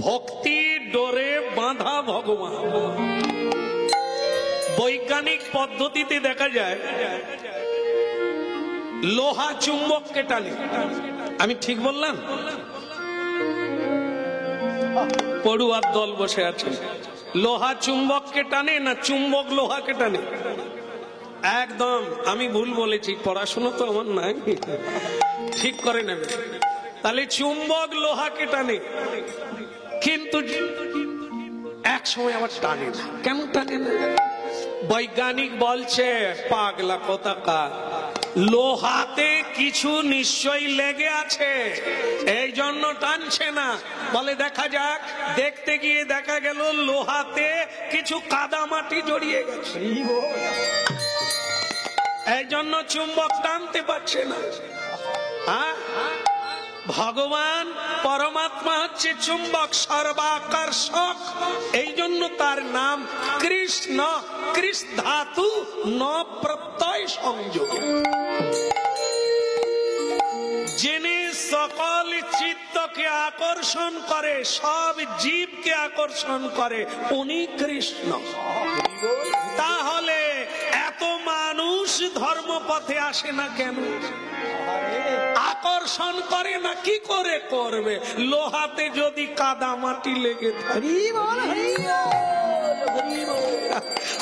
ভক্তি ডোরে বাঁধা ভগবান। বৈজ্ঞানিক পদ্ধতিতে দেখা যায় লোহা চুম্বককে টানে। আমি ঠিক বললাম? পড়ুয়ার দল বসে আছে। লোহা চুম্বককে টানে না চুম্বক লোহাকে টানে? একদম আমি ভুল বলেছি, পড়াশোনা তো আমার নাই, ঠিক করে নেবে। তাহলে চুম্বক লোহাকে টানে, কিন্তু এক সময় আবার টানে না। কেন টানে না? বৈজ্ঞানিক বলছে পাগলা কোথাকার, লোহাতে কিছু নিশ্চয়ই লেগে আছে, এই জন্য টানছে না। বলে দেখা যাক, দেখতে গিয়ে দেখা গেল লোহাতে কিছু কাদা মাটি জড়িয়ে গেছে, এই জন্য চুম্বক টানতে পারছে না। হ্যাঁ, ভগবান পরমাত্মা হচ্ছে চুম্বক, সর্বাকর্ষক, এই জন্য তার নাম কৃষ্ণ। কৃষ্ণ ধাতু ন প্রত্যয় সংযোগ, যিনি সকল চিত্তকে আকর্ষণ করে, সব জীবকে আকর্ষণ করে, উনি কৃষ্ণ। তাহলে এত মানুষ ধর্মপথে আসে না কেন? আকর্ষণ করে না, কি করে করবে? লোহাতে যদি কাদা মাটি লেগে থাকে।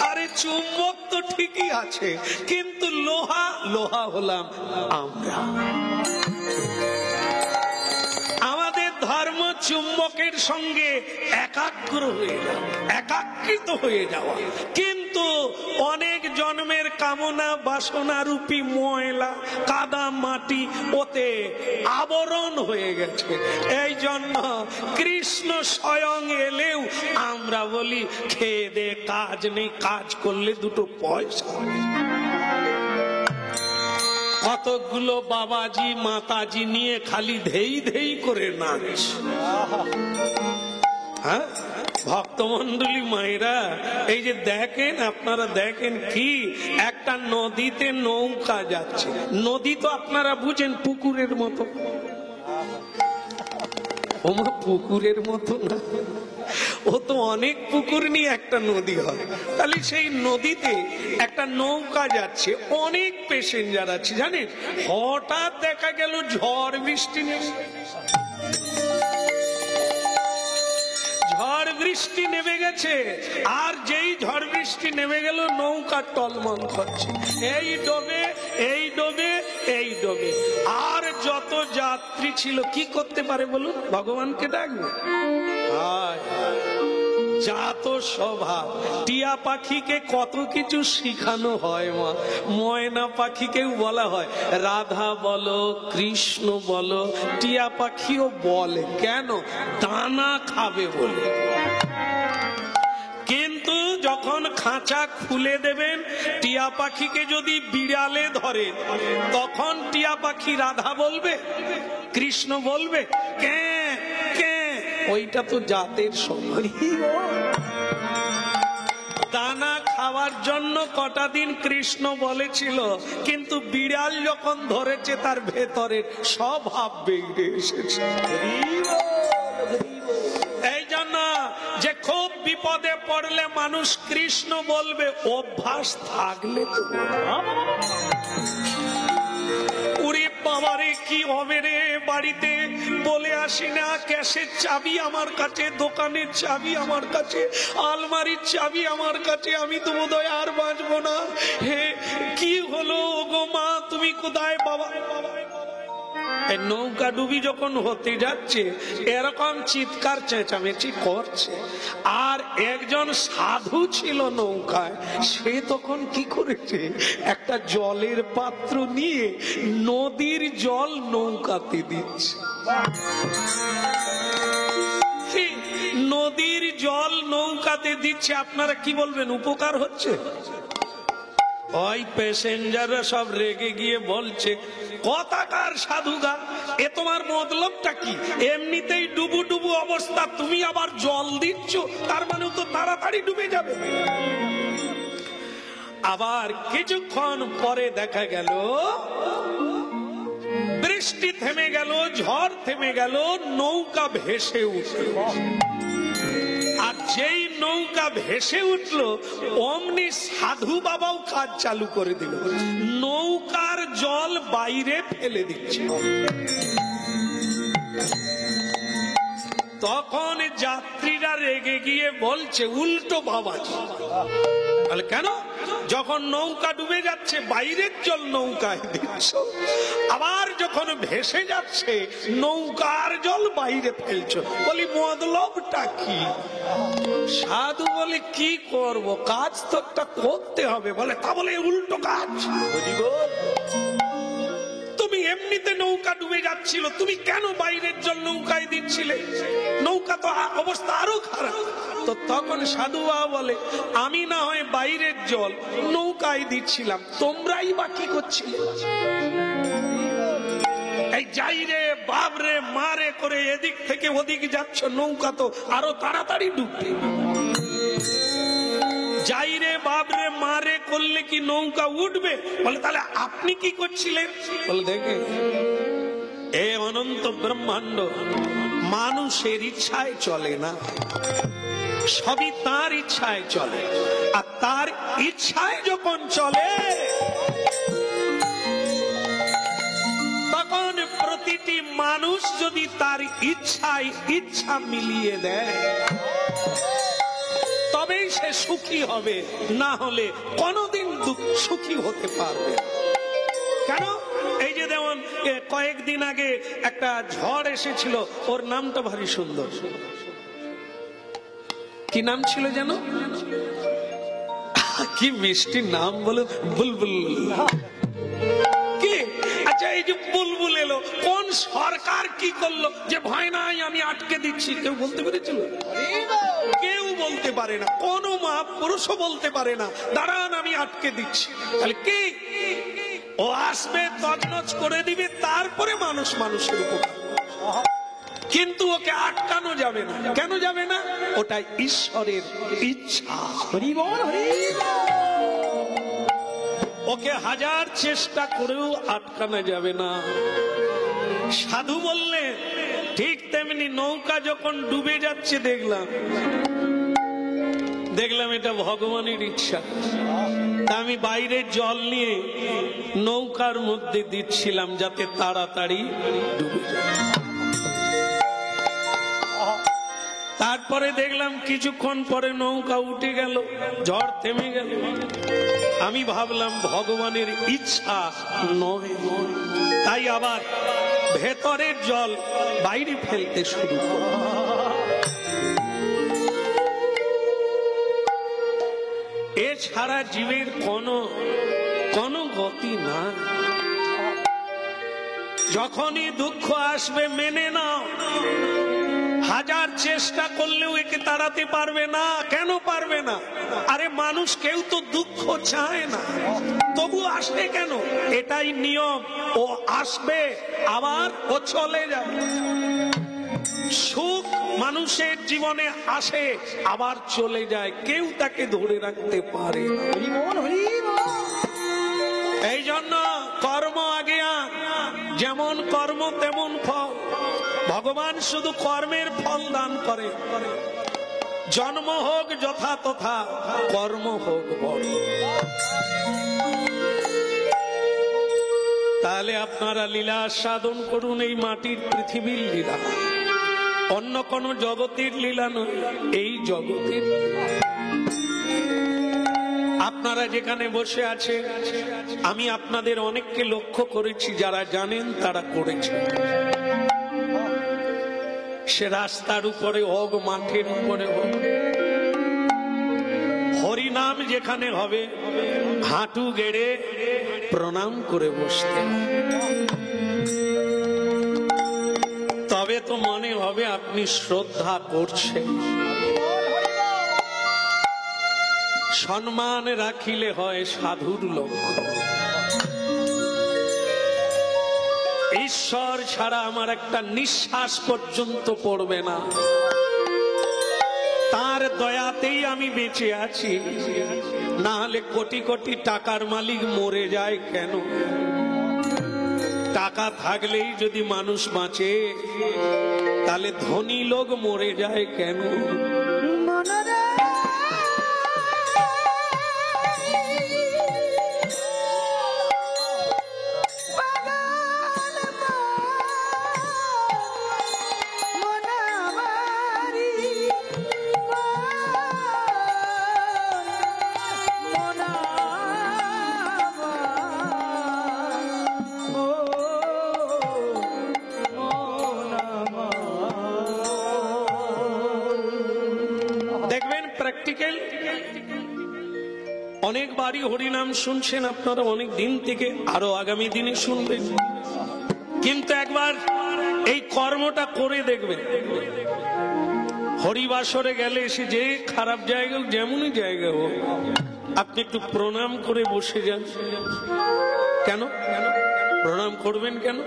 আরে চুম্বক তো ঠিকই আছে, কিন্তু লোহা, লোহা হলাম আমরা। আমাদের ধর্ম চুম্বকের সঙ্গে একাগ্র হয়ে যাওয়া, একাকৃত হয়ে যাওয়া। কিন্তু অনেক জন্মের কামনা বাসনা রূপী ময়লা কাদা মাটি ওতে আবরণ হয়ে গেছে। এই জন্য কৃষ্ণ স্বয়ং এলেও আমরা বলি খেয়ে দে, কাজ নেই, কাজ করলে দুটো পয়সা। কতগুলো বাবাজি মাতাজি নিয়ে খালি ধেই ধেই করে নাচ। হ্যাঁ, ভক্তমন্ডলী মায়েরা, এই যে দেখেন, আপনারা দেখেন কি একটা নদীতে নৌকা যাচ্ছে। নদী তো আপনারা বুঝেন পুকুরের মতো, ওমা পুকুরের মতো না, ও তো অনেক পুকুর নিয়ে একটা নদী হয়। তাহলে সেই নদীতে একটা নৌকা যাচ্ছে, অনেক প্যাসেঞ্জার আছে জানেন। হঠাৎ দেখা গেল ঝড় বৃষ্টি নেমে, ঝড় বৃষ্টি নেমে গেছে। আর যেই ঝড় বৃষ্টি নেমে গেল নৌকা টলমল করছে, এই ডোবে, এই ডোবে, এই ডোবে। আর যত যাত্রী ছিল কি করতে পারে বলুন? ভগবানকে ডাকবে। জাত স্বভাব। টিয়া পাখিকে কত কিছু শিখানো হয় মা, ময়না পাখিকেও বলা হয় রাধা বলো, কৃষ্ণ বলো। টিয়া পাখিও বলে, কেন? দানা খাবে বলে। কিন্তু যখন খাঁচা খুলে দেবেন, টিয়া পাখিকে যদি বিড়ালে ধরে, তখন টিয়া পাখি রাধা বলবে, কৃষ্ণ বলবে? কে কে? ওইটা তো জাতের সময়। দানা খাওয়ার জন্য কটা দিন কৃষ্ণ বলেছিল, কিন্তু বিড়াল যখন ধরেছে তার ভেতরের স্বভাব বেরিয়ে এসেছে। এই জন্য যে খুব বিপদে পড়লে মানুষ কৃষ্ণ বলবে, অভ্যাস থাকলে তো। উরি বাবারে কি হবে রে, বাড়িতে বলে আসি না, ক্যাশের চাবি আমার কাছে, দোকানের চাবি আমার কাছে, আলমারির চাবি আমার কাছে, আমি তো বোধহয় আর বাঁচবো না। হে কি হলো গো মা, তুমি কোথায়? বাবা নৌকা ডুবি যখন হতে যাচ্ছে এরকম চিৎকার চেঁচামেচি করছে। আর একজন সাধু ছিল নৌকায়, সে তখন কি করেছে, একটা জলের পাত্র নিয়ে নদীর জল নৌকাতে দিচ্ছে। নদীর জল নৌকাতে দিচ্ছে, আপনারা কি বলবেন? উপকার হচ্ছে? ওই প্যাসেঞ্জাররা সব রেগে গিয়ে বলছে, কথাকার সাধুগা, এ তোমার মতলবটা কি? এমনিতেই ডুবু ডুবু অবস্থা, তুমি আবার জল দিচ্ছ, তার মানে তো তাড়াতাড়ি ডুবে যাবে। আবার কিছুক্ষণ পরে দেখা গেল বৃষ্টি থেমে গেল, ঝড় থেমে গেল, নৌকা ভেসে উঠল। আর যেই নৌকা ভেসে উঠল অমনি সাধু বাবাও কাজ চালু করে দিল, নৌকার জল বাইরে ফেলে দিচ্ছে। তখন যাত্রীরা রেগে গিয়ে বলছে উল্টো বাবাজি। বলে কেন? যখন নৌকা ডুবে যাচ্ছে বাইরের জল নৌকায় দিচ্ছ, আবার যখন ভেসে যাচ্ছে নৌকার জল বাইরে ফেলছো। বলি মতলবটা কি? সাধু বলে কি করব, কাজ তো একটা করতে হবে। বলে তা বলে উল্টো কাজ। তুমি এমনিতে নৌকা ডুবে যাচ্ছিল, তুমি কেন বাইরের জল নৌকায় দিচ্ছিলে? নৌকা তো অবস্থা আরো খারাপ। তো তখন সাধু বাবা বলে আমি না হয় বাইরের জল নৌকায় দিচ্ছিলাম, তোমরাই বা কি করছিলে? এই যাইরে বাবরে মারে করে এদিক থেকে ওদিক যাচ্ছ, নৌকা তো আরো তাড়াতাড়ি ডুববে। যাইরে বাবরে মারে করলে কি নৌকা উঠবে? বলে তাহলে আপনি কি করছিলেন? বলে দেখে এ অনন্ত ব্রহ্মাণ্ড মানুষের ইচ্ছায় চলে না, সবই তার ইচ্ছায় চলে। আর তার ইচ্ছায় যখন চলে তখন প্রতিটি মানুষ যদি তার ইচ্ছায় ইচ্ছা মিলিয়ে দেয় তবেই সে সুখী হবে, না হলে কোনদিন সুখী হতে পারবে। কেন? এই যে যেমন কয়েকদিন আগে একটা ঝড় এসেছিল, ওর নামটা ভারী সুন্দর। কি নাম ছিল যেন? কি মিষ্টি নাম বলো, বুলবুল। কি? আচ্ছা, এই যে বুলবুল এলো, কোন সরকার কি করলো যে ভয় নাই আমি আটকে দিচ্ছি? কেউ বলতে পেরেছিল? কেউ বলতে পারে না, কোন মহাপুরুষও বলতে পারে না দাঁড়ান আমি আটকে দিচ্ছি। তাহলে কি? ও আসবে, তছনছ করে দিবে, তারপরে মানুষ মানুষের উপকার। কিন্তু ওকে আটকানো যাবে না। কেন যাবে না? ওটা ঈশ্বরের ইচ্ছা। ওকে হাজার চেষ্টা করেও আটকানো যাবে না। সাধু বললেন ঠিক তেমনি নৌকা যখন ডুবে যাচ্ছে দেখলাম এটা ভগবানের ইচ্ছা। আমি বাইরের জল নিয়ে নৌকার মধ্যে দিচ্ছিলাম যাতে তাড়াতাড়ি ডুবে যায়। তারপরে দেখলাম কিছুক্ষণ পরে নৌকা উঠে গেল, ঝড় থেমে গেল। আমি ভাবলাম ভগবানের ইচ্ছা নয়, তাই আবার ভেতরের জল বাইরে ফেলতে শুরু করল। এছাড়া জীবের কোনো গতি না। যখনই দুঃখ আসবে মেনে নাও, হাজার চেষ্টা করলেও একে তাড়াতে পারবে না। কেন পারবে না? আরে মানুষ কেউ তো দুঃখ চায় না, তবু আসবে কেন? এটাই নিয়ম। ও আসবে আবার ও চলে যাবে। সুখ মানুষের জীবনে আসে আবার চলে যায়, কেউ তাকে ধরে রাখতে পারে না। এই জন্য কর্ম আগে আন, যেমন কর্ম তেমন ফল। ভগবান শুধু কর্মের ফল দান করে। জন্ম হোক যথা তথা, কর্ম হোক বড়। তাহলে আপনারা লীলা সাধন করুন, এই মাটির পৃথিবীর লীলা, অন্য কোন জগতের লীলা নয়, এই জগতের। আপনারা যেখানে বসে আছেন আমি আপনাদের অনেককে লক্ষ্য করেছি, যারা জানেন তারা করেছেন। সে রাস্তার উপরে হোক, মাঠের উপরে হোক, হরিনাম যেখানে হবে হাঁটু গেড়ে প্রণাম করে বসতে, তবে তো মনে হবে আপনি শ্রদ্ধা করছেন। সম্মান রাখিলে হয় সাধুর লক্ষ্য। ঈশ্বর ছাড়া আমার একটা নিঃশ্বাস পর্যন্ত পড়বে না, তার দয়াতেই আমি বেঁচে আছি। না হলে কোটি কোটি টাকার মালিক মরে যায় কেন? টাকা থাকলেই যদি মানুষ বাঁচে, তাহলে ধনী লোক মরে যায় কেন? অনেকবারই হরিনাম শুনছেন আপনারা, অনেক দিন থেকে, আরো আগামী দিনে শুনবেন, কিন্তু একবার এই কর্মটা করে দেখবেন। হরিবাসরে গেলে এসে যে খারাপ জায়গা হোক, যেমনই জায়গা হোক, আপনি একটু প্রণাম করে বসে যান। কেন প্রণাম করবেন? কেন?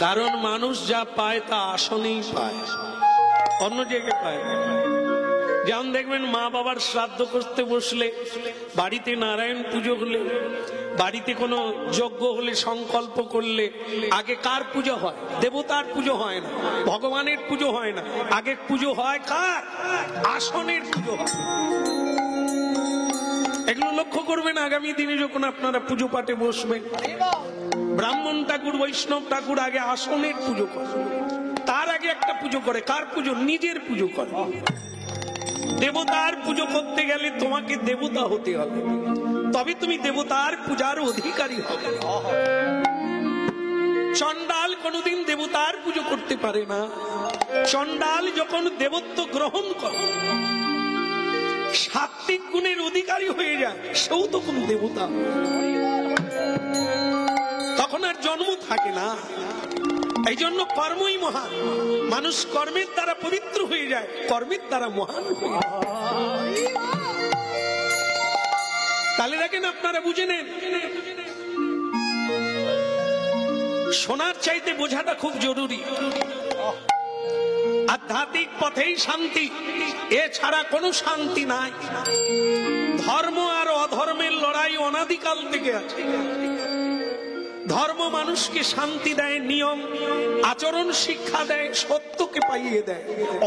কারণ মানুষ যা পায় তা আসনেই পায়, অন্য জায়গায় পায় না। যেমন দেখবেন মা বাবার শ্রাদ্ধ করতে বসলে, বাড়িতে নারায়ণ পুজো হলে, বাড়িতে কোনো যজ্ঞ হলে, সংকল্প করলে আগে কার পুজো হয়? দেবতার পুজো হয় না, ভগবানের পুজো হয় না, আগে পুজো হয় কার? আসনের পুজো হয়। এগুলো লক্ষ্য করবেন আগামী দিনে যখন আপনারা পুজো পাঠে বসবেন। ব্রাহ্মণ ঠাকুর, বৈষ্ণব ঠাকুর আগে আসনের পুজো করে, তার আগে একটা পুজো করে। কার পুজো? নিজের পুজো করে। দেবতার পুজো করতে গেলে তোমাকে দেবতা হতে হবে, তবে তুমি দেবতার পূজার অধিকারী হবে। চণ্ডাল কোনদিন দেবতার পুজো করতে পারে না। চণ্ডাল যখন দেবত্ব গ্রহণ করে, সাত্বিক গুণের অধিকারী হয়ে যায়, সেও তখন দেবতা, তখন আর জন্ম থাকে না। এই জন্য কর্মই মহান। মানুষ কর্মের দ্বারা পবিত্র হয়ে যায়, কর্মের দ্বারা মহান হয়ে যায়। তাহলে দেখেন, আপনারা বুঝে নেন, শোনার চাইতে বোঝাটা খুব জরুরি। আধ্যাত্মিক পথেই শান্তি, এছাড়া কোনো শান্তি নাই। ধর্ম আর অধর্মের লড়াই অনাদিকাল থেকে আছে। ধর্ম মানুষকে শান্তি দেয়, নিয়ম আচরণ শিক্ষা দেয়, সত্যকে পাইয়ে দেয়।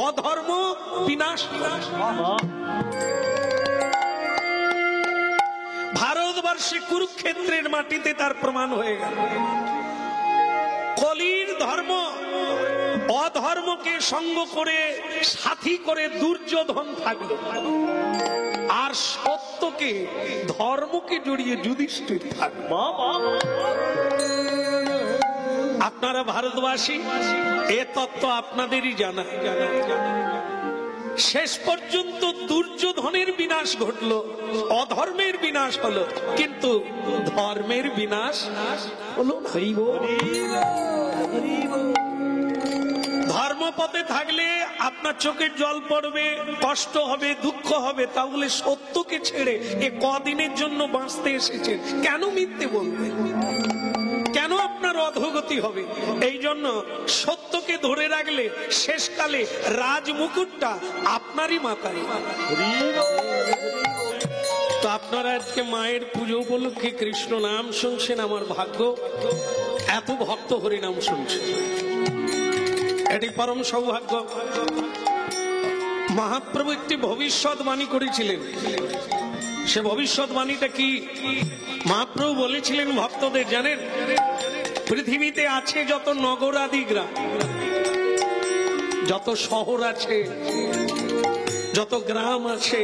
অধর্ম বিনাশ। ভারতবর্ষে কুরুক্ষেত্রের মাটিতে তার প্রমাণ হয়ে গেল। কলির ধর্ম অধর্মকে সঙ্গ করে, সাথী করে দুর্যোধন থাকলো, আর সত্যকে, ধর্মকে জড়িয়ে যুধিষ্ঠির থাকলো। আপনারা ভারতবাসী, এ তত্ত্ব আপনাদেরই জানা। শেষ পর্যন্ত দুর্যোধনের বিনাশ ঘটলো, অধর্মের বিনাশ হলো, কিন্তু ধর্মের বিনাশ হলো না। ধর্মপথে থাকলে আপনার চোখের জল পড়বে, কষ্ট হবে, দুঃখ হবে, তাহলে সত্যকে ছেড়ে এ কদিনের জন্য বাঁচতে এসেছেন, কেন মিথ্যে বলবেন? কেন আপনার অধোগতি হবে? এই জন্য সত্যকে ধরে রাখলে শেষকালে রাজমুকুটটা আপনারই মাথায়। তো আপনারা আজকে মায়ের পুজো উপলক্ষে কৃষ্ণ নাম শুনছেন, আমার ভাগ্য, এত ভক্ত হরিনাম শুনছেন, এটি পরম সৌভাগ্য। মহাপ্রভু একটি ভবিষ্যৎবাণী করেছিলেন। সে ভবিষ্যৎবাণীটা কি? মহাপ্রভু বলেছিলেন ভক্তদের, জানেন, পৃথিবীতে আছে যত নগরাদি গ্রাম, যত শহর আছে, যত গ্রাম আছে,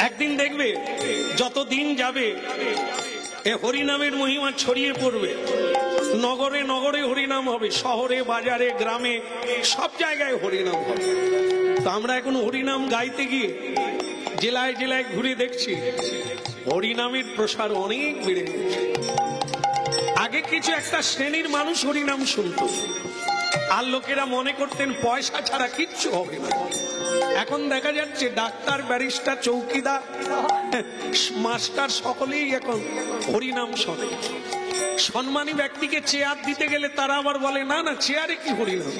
একদিন দেখবে যত দিন যাবে এ হরিনামের মহিমা ছড়িয়ে পড়বে। নগরে নগরে হরিনাম হবে, শহরে বাজারে গ্রামে সব জায়গায় হরিনাম হবে। তো আমরা এখন হরিনাম গাইতে গিয়ে জেলায় জেলায় ঘুরে দেখছি হরিনামের প্রসার অনেক বেড়ে গেছে। আগে কিছু একটা শ্রেণীর মানুষ হরিনাম শুনত, আর লোকেরা মনে করতেন পয়সা ছাড়া কিচ্ছু হবে না। এখন দেখা যাচ্ছে ডাক্তার, ব্যারিস্টার, চৌকিদার, মাস্টার সকলেই এখন হরিনাম শোনে। সম্মানী ব্যক্তিকে চেয়ার দিতে গেলে তারা আবার বলে, না না, চেয়ারে কি হরিনাম,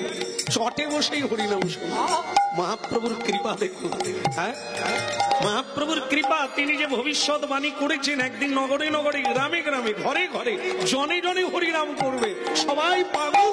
চটে বসেই হরিনাম শোনে। মহাপ্রভুর কৃপা দেখুন। হ্যাঁ, মহাপ্রভুর কৃপা, তিনি যে ভবিষ্যৎবাণী করেছেন একদিন নগরে নগরে, গ্রামে গ্রামে, ঘরে ঘরে, জনে জনে হরিনাম করবে, সবাই পাগল।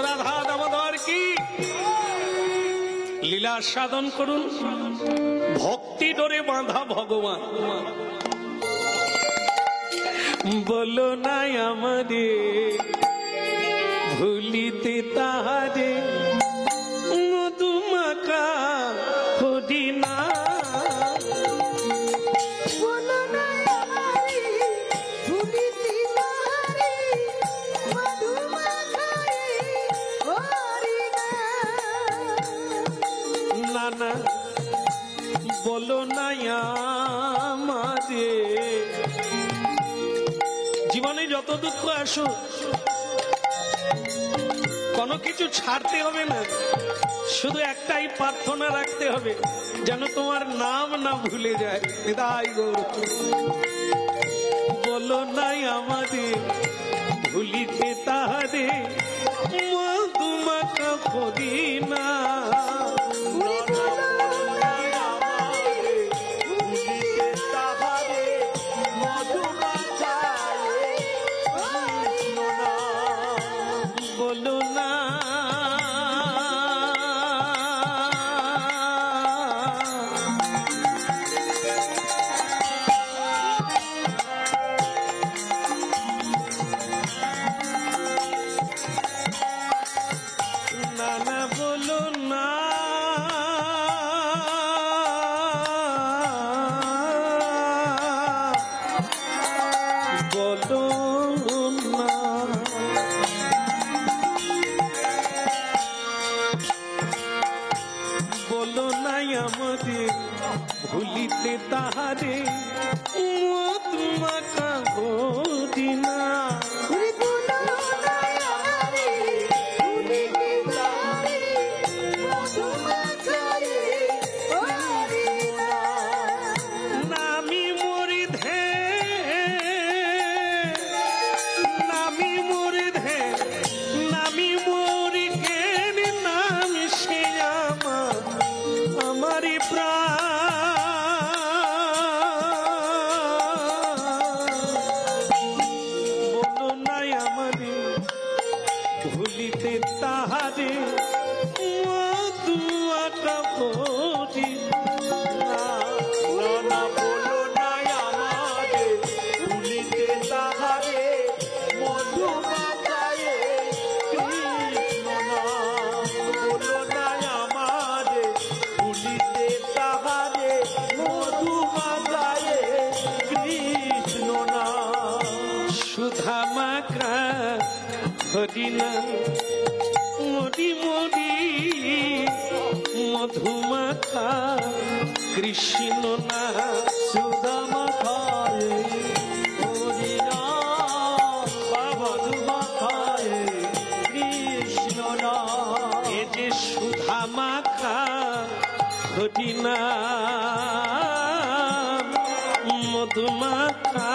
রাধা দামোদর কি লীলা সাধন করুন, ভক্তি ডোরে বাঁধা ভগবান। বলো নাই আমারে ভুলিতে তাহারে, মধুমাখা হরিনা। বলো না আমারে, জীবনে যত দুঃখ আসুক কোনো কিছু ছাড়তে হবে না, শুধু একটাই প্রার্থনা রাখতে হবে, যেন তোমার নাম না ভুলে যায়। হৃদয় গৌর বলো নাই আমাদের ভুলিতে তাহারে, মধুমাখা হরিনা। ভুলিতে তাহারে, মধুমাখা হরিনা। নামি মরি ধে, নামি মরি ধে, নামি মরি জ্ঞান, নাম সে আমারি প্রাণ। ভুলিতে তাহারে, মধুমাখা হরিনা। না বলো নাই আমারে ভুলিতে তাহারে, মধুমাখা কৃষ্ণ না। বলো নাই আমারে ভুলিতে তাহারে, মধুমাখা কৃষ্ণ না। সুধামাখা হরিনা মরি মরি, মধুমাখা কৃষ্ণ না। সুধামাখা হরিনা, মধুমাখা কৃষ্ণ না। এ যে সুধামাখা হরিনা, মধুমাখা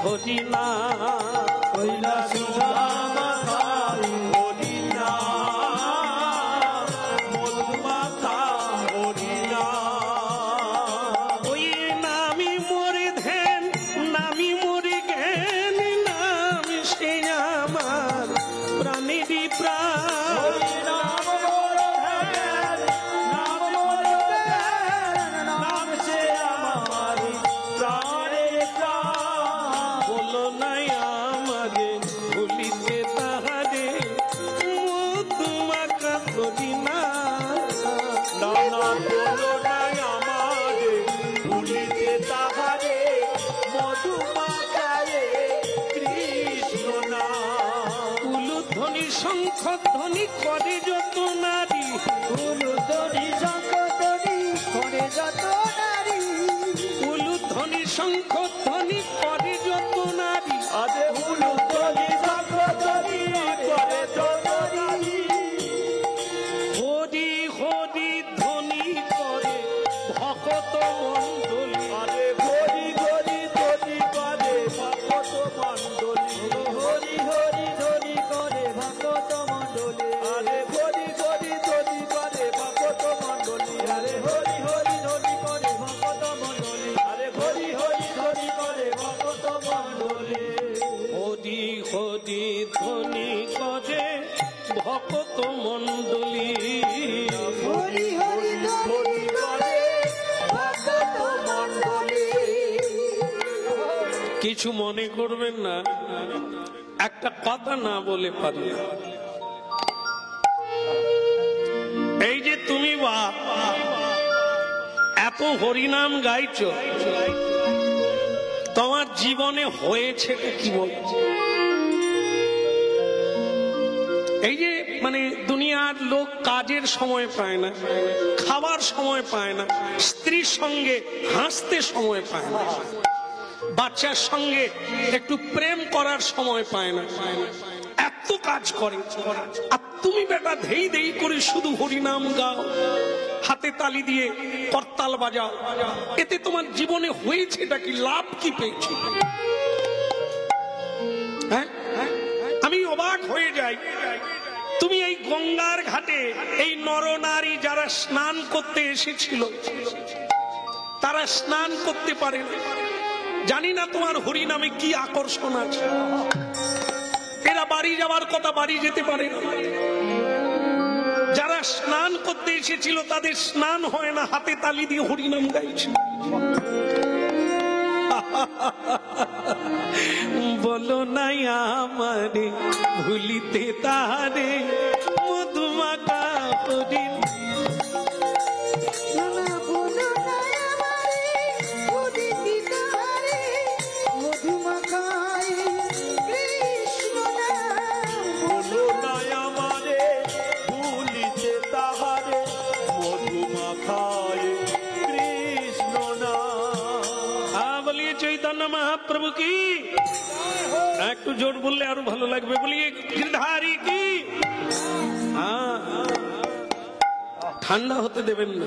হরিনা। কইলা সুধামাখা হরিনা, মধুমাখা হরিনা। ওই নামি মরি ধ্যান, নামি মরি জ্ঞান, নাম সে আমার প্রাণেরই প্রাণ। নাম সে আমার প্রাণের প্রাণ। বলো নাই আমারে ভুলিতে তাহারে, মধুমাখা হরিনা। না বলো নাই আমারে ভুলিতে তাহারে, মধু ধ্বনি শঙ্খ ধ্বনি করে যত নারী, উলুধ্বনি শঙ্খ ধ্বনি করে যত নারী, উলুধ্বনি শঙ্খ ধ্বনি করে যত নারী, আরে উলুধ্বনি শঙ্খ ধ্বনি করে যত নারী, হরি হরি ধ্বনি করে ভকত মণ্ডলী, আরে হরি হরি ধ্বনি করে ভকত মণ্ডলী, হরি হরি ধ্বনি করে ভকত মণ্ডলী, আরে হরি হরি ধ্বনি করে ভকত মণ্ডলী, আরে হরি হরি ধ্বনি করে ভকত মণ্ডলী, আরে হরি হরি ধ্বনি করে ভকত মণ্ডলী, হরি হরি ধ্বনি করে ভকত মণ্ডলী। হরি হরি ধ্বনি করে ভকত মণ্ডলী। কিছু মনে করবেন না, একটা কথা না বলে পারি না। এই যে তুমি বাপ এত হরিনাম গাইছো, তোমার জীবনে হয়েছে কি বলছে? এই যে মানে দুনিয়ার লোক কাজের সময় পায় না, খাবার সময় পায় না, স্ত্রীর সঙ্গে হাসতে সময় পায় না, বাচ্চার সঙ্গে একটু প্রেম করার সময় পায় না, এত কাজ করে, আর তুমি বেটা ধেই ধেই করে শুধু হরিনাম গাও, হাতে তালি দিয়ে করতাল বাজাও। এতে তোমার জীবনে হয়েছে এটা কি, লাভ কি পেয়েছো? হ্যাঁ, আমি অবাক হয়ে যাই। তুমি এই গঙ্গার ঘাটে এই নরনারী যারা স্নান করতে এসেছিল, তারা স্নান করতে পারে না। জানি না তোমার হরিনামে কি আকর্ষণ আছে, এরা বাড়ি যাওয়ার কথা বাড়ি যেতে পারে না। যারা স্নান করতে এসেছিল তাদের স্নান হয় না, হাতে তালি দিয়ে হরিনাম গাইছে। বলো নাই আমারে ভুলিতে তারে মধুমাখা হরিণ, চৈতন্য মহাপ্রভু কি, একটু জোর বললে আরো ভালো লাগবে, বলিয়ে গিরধারী কি। ঠান্ডা হতে দেবেন না।